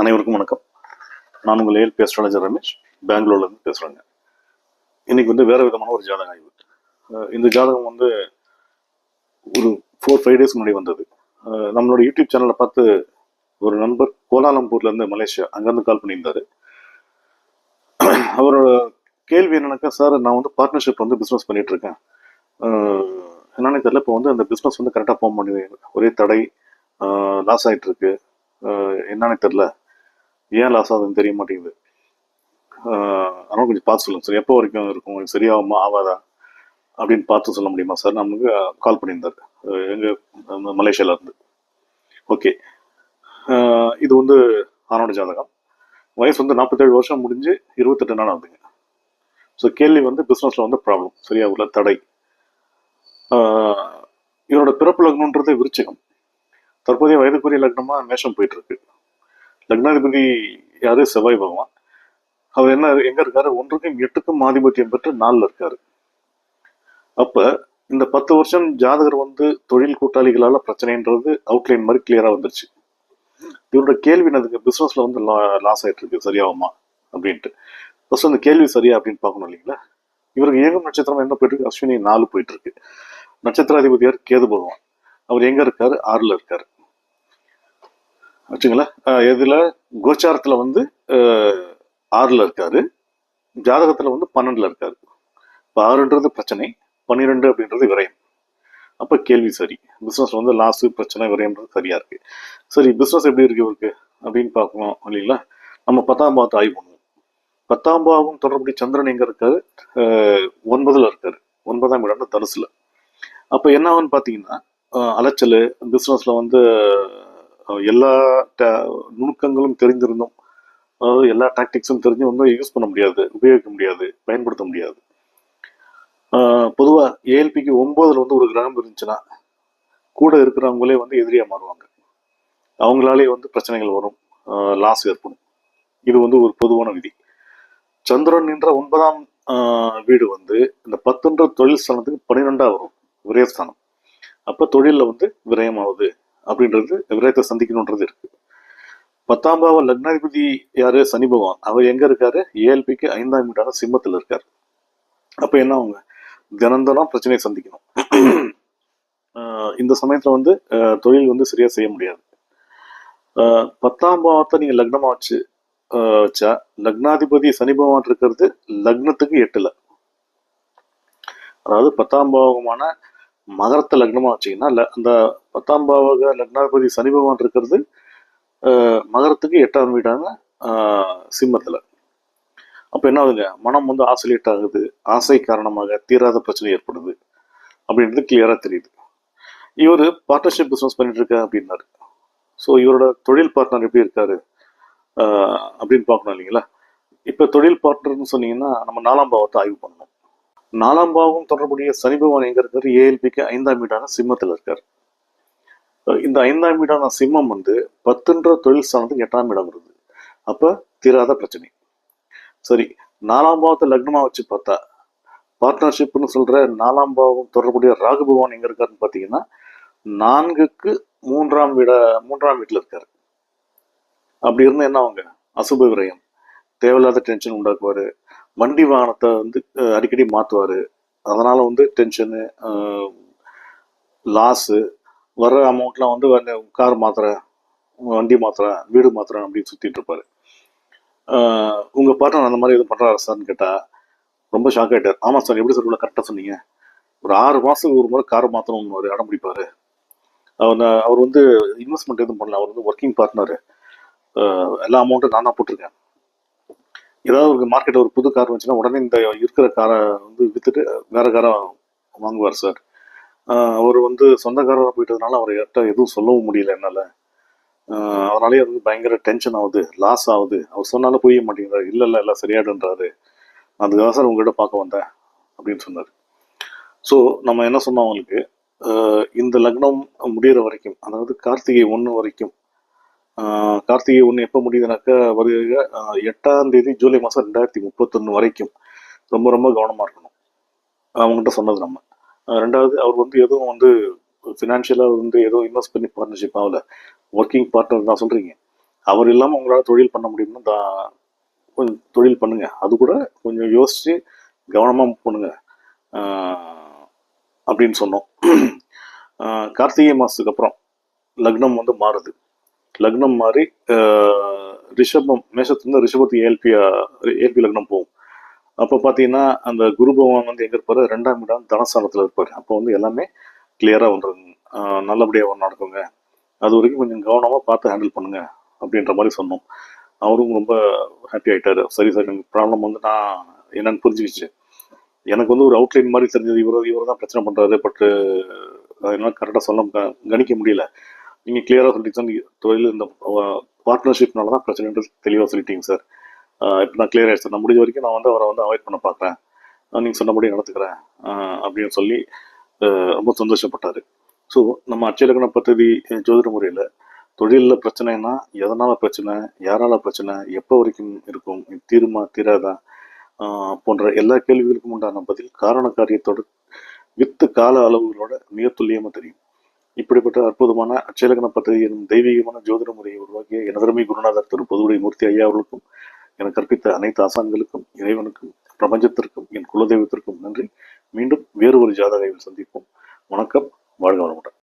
அனைவருக்கும் வணக்கம். நான் உங்கள் ஏஎல்பி அஸ்ட்ராலஜர் ரமேஷ், பெங்களூர்லேருந்து பேசுகிறேங்க. இன்னைக்கு வேற விதமான ஒரு ஜாதகம் ஆய்வு. இந்த ஜாதகம் ஒரு 4-5 டேஸ் முன்னாடி வந்தது. நம்மளோட யூடியூப் சேனலை பார்த்து ஒரு நண்பர் கோலாலம்பூர்லேருந்து மலேசியா அங்கேருந்து கால் பண்ணியிருந்தாரு. அவரோட கேள்வி என்னன்னாக்கா, சார் நான் பார்ட்னர்ஷிப் பிஸ்னஸ் பண்ணிட்டு இருக்கேன். என்னன்னு தெரியல, இப்போ அந்த பிஸ்னஸ் கரெக்டாக போக மாட்டேங்குது, ஒரே தடை, லாஸ் ஆகிட்டு இருக்கு. என்னன்னு தெரியல, ஏன் லாஸ் ஆகுதுன்னு தெரிய மாட்டேங்குது. அதனால் கொஞ்சம் பார்த்து சொல்லுங்கள் சார், எப்போ வரைக்கும் இருக்கும், உங்களுக்கு சரியாகுமா ஆகாதா அப்படின்னு பார்த்து சொல்ல முடியுமா சார்? நமக்கு கால் பண்ணியிருந்தார் எங்கள் மலேசியாவிலேருந்து. ஓகே, இது ஆனோட ஜாதகம். வயசு 47 வருஷம் முடிஞ்சு 28 நாள் ஆகுதுங்க. ஸோ கேள்வி பிஸ்னஸில் ப்ராப்ளம், சரியாகல, தடை. இவரோட பிறப்பு லக்னம்ன்றது விருச்சிகம். தற்போதைய வயதுக்குரிய லக்னமாக மேஷம் போயிட்டு இருக்கு. லக்னாதிபதி யாரு? செவ்வாய் பகவான். அவர் எங்க இருக்காரு? 1க்கும் 8க்கும் ஆதிபத்தியம் பெற்று 4ல் இருக்காரு. அப்ப இந்த 10 வருஷம் ஜாதகர் தொழில் கூட்டாளிகளால பிரச்சனைன்றது அவுட்லைன் மாதிரி கிளியரா வந்துருச்சு. இவரோட கேள்வி என்னதுக்கு, பிசினஸ்ல லாஸ் ஆயிட்டு இருக்கு, சரியாகுமா அப்படின்ட்டு. ஃபர்ஸ்ட் அந்த கேள்வி சரியா அப்படின்னு பார்க்கணும் இல்லைங்களா? இவருக்கு ஏகம் நட்சத்திரம் என்ன போயிட்டு இருக்கு? அஸ்வினி 4 போயிட்டு இருக்கு. நட்சத்திராதிபதியார் கேது பகவான். அவர் எங்க இருக்காரு? 6ல் இருக்காரு. வச்சுங்களா, இதுல கோச்சாரத்துல 6ல் இருக்காரு, ஜாதகத்துல 12ல் இருக்காரு. இப்போ 6ன்றது பிரச்சனை, 12 அப்படின்றது விரயம். அப்ப கேள்வி சரி, பிசினஸ் லாஸ், பிரச்சனை, விரயம்ன்றது சரியா இருக்கு. சரி, பிசினஸ் எப்படி இருக்கு இவருக்கு அப்படின்னு பார்க்கணும் இல்லைங்களா? நம்ம 10ஆம் பாவத்தை ஆய்வு பண்ணுவோம். 10ஆம் பாவம் தொடர்புடைய சந்திரன் எங்க இருக்காரு? 9ல் இருக்காரு. 9ஆம் இடம் தனுசுல. அப்ப என்ன ஆகுன்னு பாத்தீங்கன்னா, அலைச்சல், பிசினஸ்ல எல்லா நுணுக்கங்களும் தெரிந்திருந்தும், அதாவது எல்லா டாக்டிக்ஸும் தெரிஞ்சு யூஸ் பண்ண முடியாது, உபயோகிக்க முடியாது, பயன்படுத்த முடியாது. பொதுவாக ஏஎல்பிக்கு 9ல் ஒரு கிரகம் இருந்துச்சுன்னா கூட இருக்கிறவங்களே எதிரியா மாறுவாங்க. அவங்களாலே பிரச்சனைகள் வரும், லாஸ் ஏற்படும். இது ஒரு பொதுவான விதி. சந்திரன் என்ற 9ஆம் வீடு இந்த 10ன்ற தொழில் ஸ்தானத்துக்கு 12ஆ வரும், விரயஸ்தானம். அப்ப தொழில விரயமாகுது அப்படின்றது, விரயத்தை சந்திக்கணுன்றது இருக்கு. 10ஆம் பாவ லக்னாதிபதி யாரு? சனி பகவான். அவர் எங்க இருக்காரு? ஏஎல்பிக்கு 5ஆம் வீடான சிம்மத்தில் இருக்காரு. அப்ப என்ன ஆகுங்க, தினம் பிரச்சனையை சந்திக்கணும். இந்த சமயத்துல தொழில் சரியா செய்ய முடியாது. 10ஆம் பாவத்தை நீங்க லக்னமா வச்சா, லக்னாதிபதி சனி பகவான் இருக்கிறது லக்னத்துக்கு 8ல். அதாவது 10ஆம் பாவகமான மகரத்தை லக்னமா வச்சீங்கன்னா, அந்த 10ஆம் பாவக லக்னாதிபதி சனி பகவான் இருக்கிறது மகரத்துக்கு 8ஆம் வீடான சிம்மத்துல. அப்ப என்ன ஆகுதுங்க, மனம் ஆசிலேட் ஆகுது, ஆசை காரணமாக தீராத பிரச்சனை ஏற்படுது அப்படின்றது கிளியரா தெரியுது. இவர் பார்ட்னர்ஷிப் பிசினஸ் பண்ணிட்டு இருக்க அப்படின்னாரு. ஸோ இவரோட தொழில் பார்ட்னர் எப்படி இருக்காரு அப்படின்னு பார்க்கணும் இல்லைங்களா? இப்ப தொழில் பார்ட்னர்னு சொன்னீங்கன்னா, நம்ம 4ஆம் பாவத்தை ஆய்வு பண்ணணும். 4ஆம் பாவம் தொடர்புடைய சனி பகவான் எங்க இருக்காரு? ஏஎல்பிக்கு 5ஆம் வீடான சிம்மத்தில் இருக்காரு. இந்த 5ஆம் வீடான சிம்மம் 10ன்ற தொழில் ஸ்தானத்துக்கு 8ஆம் இடம் வருது. அப்ப தீராத பிரச்சனை. சரி, 4ஆம் பாவத்தை லக்னமா வச்சு பார்த்தா, பார்ட்னர்ஷிப்னு சொல்ற 4ஆம் பாவம் தொடர்புடைய ராகு பகவான் எங்க இருக்காருன்னு பாத்தீங்கன்னா, 4க்கு 3ஆம் வீட்டுல இருக்காரு. அப்படி இருந்தா என்ன ஆகுங்க, அசுப விரயம், தேவையில்லாத டென்ஷன் உண்டாக்குவாரு. வண்டி வாகனத்தை அடிக்கடி மாத்துவாரு. அதனால டென்ஷனு, லாஸு, வர்ற அமௌண்ட்லாம் கார் மாத்துறேன், வண்டி மாத்துறேன், வீடு மாத்துறேன் அப்படின்னு சுத்திட்டு இருப்பாரு. உங்க பார்ட்னர் அந்த மாதிரி எதுவும் பண்றாரு சார்னு கேட்டா ரொம்ப ஷாக் ஆயிட்டார். ஆமா சார், எப்படி சார் கரெக்டா சொன்னீங்க, ஒரு 6 மாசத்துக்கு ஒரு முறை கார் மாத்தணும்னு அடம் பிடிப்பாரு. அவர் இன்வெஸ்ட்மெண்ட் எதுவும் பண்ணல, அவர் ஒர்க்கிங் பார்ட்னர். எல்லா அமௌண்ட்டும் நான் தான் போட்டிருக்கேன். ஏதாவது ஒரு மார்க்கெட்டில் ஒரு புது கார் வந்துச்சுன்னா உடனே இந்த இருக்கிற காரை வித்துட்டு வேற காரை வாங்குவார் சார். அவர் சொந்தக்காரராக போயிட்டதுனால அவர் எதுவும் சொல்லவும் முடியல என்னால். அதனாலே பயங்கர டென்ஷன் ஆகுது, லாஸ் ஆகுது. அவர் சொன்னாலும் புரிய மாட்டேங்கிறாரு. இல்லை எல்லாம் சரியாடுன்றாரு. அதுக்காக சார் உங்கள்கிட்ட பார்க்க வந்தேன் அப்படின்னு சொன்னார். ஸோ நம்ம என்ன சொன்னோம் அவங்களுக்கு, இந்த லக்னம் முடிகிற வரைக்கும், அதாவது கார்த்திகை 1 வரைக்கும், கார்த்திகை 1 எப்போ முடியுதுனாக்கா வருகிற 8ஆம் தேதி ஜூலை மாதம் 2031 வரைக்கும் ரொம்ப ரொம்ப கவனமாக இருக்கணும் அவங்ககிட்ட சொன்னது நம்ம. ரெண்டாவது, அவர் எதுவும் ஃபினான்ஷியலாக ஏதோ இன்வெஸ்ட் பண்ணி பார்ட்னர்ஷிப் ஆகல, ஒர்க்கிங் பார்ட்னர் தான் சொல்கிறீங்க. அவர் இல்லாமல் உங்களால் தொழில் பண்ண முடியும்னா கொஞ்சம் தொழில் பண்ணுங்க. அது கூட கொஞ்சம் யோசிச்சு கவனமாக பண்ணுங்க அப்படின்னு சொன்னோம். கார்த்திகை மாதத்துக்கு அப்புறம் லக்னம் வந்து மாறுது. லக்னம் மாறி ரிஷபம், மேஷத்துலேருந்து ரிஷபத்துக்கு ஏல்பி லக்னம் போகும். அப்போ பார்த்தீங்கன்னா அந்த குரு பகவான் வந்து எங்கே இருப்பார், 2ஆம் இடம் தனஸ்தானத்தில் இருப்பார். அப்போ வந்து எல்லாமே கிளியராக வந்துருங்க, நல்லபடியாக நடக்குங்க. அது வரைக்கும் கொஞ்சம் கவனமாக பார்த்து ஹேண்டில் பண்ணுங்க அப்படின்ற மாதிரி சொன்னோம். அவரும் ரொம்ப ஹாப்பி ஆகிட்டாரு. சரி சார், எனக்கு ப்ராப்ளம் வந்து நான் என்னன்னு புரிஞ்சுக்கிச்சு. எனக்கு வந்து ஒரு அவுட்லைன் மாதிரி தெரிஞ்சது, இவர் தான் பிரச்சனை பண்ணுறாரு. பட்டு என்னால் கரெக்டாக கணிக்க முடியல. நீங்கள் கிளியராக சொல்லிட்டு தொழில் இந்த பார்ட்னர்ஷிப்னால தான் பிரச்சனைன்றது தெளிவாக சொல்லிட்டீங்க சார். இப்போ நான் கிளியர் ஆகிடுச்சு. நான் முடிஞ்ச வரைக்கும் நான் வந்து அவரை வந்து அவாய்ட் பண்ண பார்க்குறேன், நீங்கள் சொன்னபடி நடத்துக்கிறேன் அப்படின்னு சொல்லி ரொம்ப சந்தோஷப்பட்டார். ஸோ நம்ம அட்சயலக்ன பദ്ധதி ஜோதிட முறையில் தொழிலில் பிரச்சனைனா எதனால் பிரச்சனை, யாரால் பிரச்சனை, எப்போ வரைக்கும் இருக்கும், தீருமா தீராதா போன்ற எல்லா கேள்விகளுக்கும் உண்டான பதில் காரண காரியத்தோட வித்து கால அளவுகளோட மிக துல்லியமாக தெரியும். இப்படிப்பட்ட அற்புதமான அட்சயலக்ன பദ്ധதி எனும் தெய்வீகமான ஜோதிட முறையை உருவாக்கிய எனதருமை குருநாதர் திரு பொதுவுடை மூர்த்தி ஐயா அவர்களுக்கும், எனக்கு கற்பித்த அனைத்து ஆசான்களுக்கும், இறைவனுக்கும், பிரபஞ்சத்திற்கும், என் குலதெய்வத்திற்கும் நன்றி. மீண்டும் வேறு ஒரு ஜாதக ஆய்வில் சந்திப்போம். வணக்கம். வாழ்க வளமுடன்.